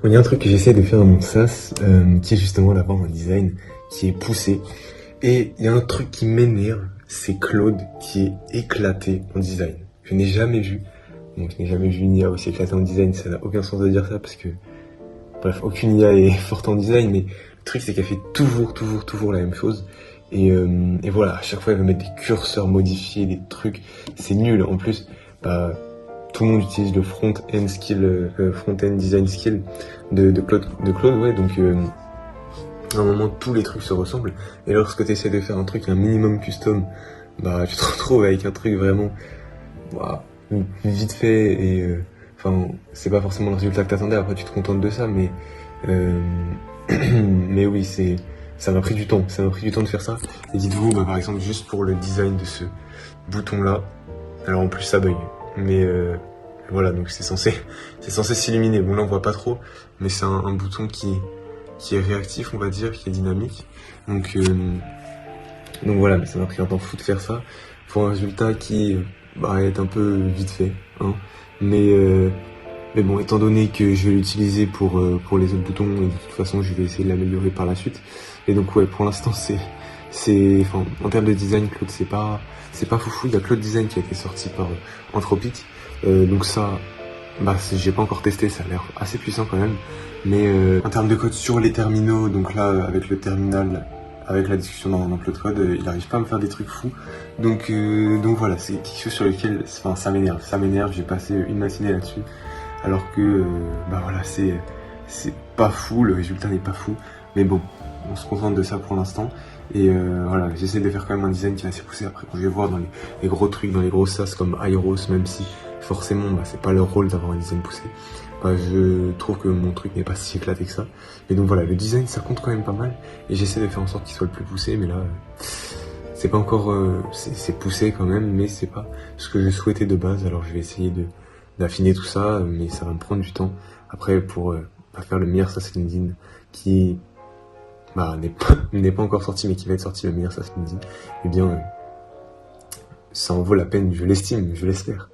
Il y a un truc que j'essaie de faire à mon SaaS, qui est justement d'avoir un design qui est poussé. Et il y a un truc qui m'énerve, c'est Claude qui est éclaté en design. Je n'ai jamais vu, donc je n'ai jamais vu une IA aussi éclatée en design, ça n'a aucun sens de dire ça parce que, bref, aucune IA est forte en design, mais le truc c'est qu'elle fait toujours la même chose. Et voilà, à chaque fois elle va mettre des curseurs modifiés, des trucs, c'est nul. En plus, bah, tout le monde utilise le front-end skill, front-end design skill de Claude, ouais, donc à un moment tous les trucs se ressemblent, et lorsque tu essaies de faire un truc un minimum custom, bah tu te retrouves avec un truc vraiment bah, vite fait, et enfin c'est pas forcément le résultat que t'attendais, après tu te contentes de ça, euh, mais oui, ça m'a pris du temps, de faire ça. Et dites-vous, bah, par exemple, juste pour le design de ce bouton là, alors en plus ça bug, mais voilà, donc c'est censé s'illuminer. Bon là on voit pas trop, mais c'est un bouton qui est réactif, on va dire, qui est dynamique. Donc voilà, mais ça m'a pris un temps fou de faire ça pour un résultat qui bah, est un peu vite fait, hein. Mais, euh, mais bon, étant donné que je vais l'utiliser pour les autres boutons, et de toute façon je vais essayer de l'améliorer par la suite. Et donc ouais, pour l'instant enfin, en termes de design, Claude c'est pas foufou. Il y a Claude Design qui a été sorti par Anthropic, donc ça, bah j'ai pas encore testé, ça a l'air assez puissant quand même. Mais en termes de code sur les terminaux, donc là avec le terminal, avec la discussion dans Claude Code, il arrive pas à me faire des trucs fous. Donc voilà, c'est quelque chose sur lequel, enfin ça m'énerve. J'ai passé une matinée là-dessus, alors que bah voilà, c'est pas fou, le résultat n'est pas fou. Mais bon, on se contente de ça pour l'instant. Et voilà, j'essaie de faire quand même un design qui est assez poussé. Après, quand je vais voir dans les gros trucs, dans les gros SaaS comme Airos, même si forcément bah, c'est pas leur rôle d'avoir un design poussé, bah, je trouve que mon truc n'est pas si éclaté que ça. Et donc voilà, le design ça compte quand même pas mal. Et j'essaie de faire en sorte qu'il soit le plus poussé, mais là, c'est pas encore. C'est poussé quand même, mais c'est pas ce que je souhaitais de base. Alors je vais essayer d'affiner tout ça, mais ça va me prendre du temps. Après, pour pas faire le meilleur SaaS LinkedIn qui bah, n'est pas encore sorti, mais qui va être sorti, le meilleur SaaS LinkedIn, eh bien, ça en vaut la peine, je l'estime, je l'espère.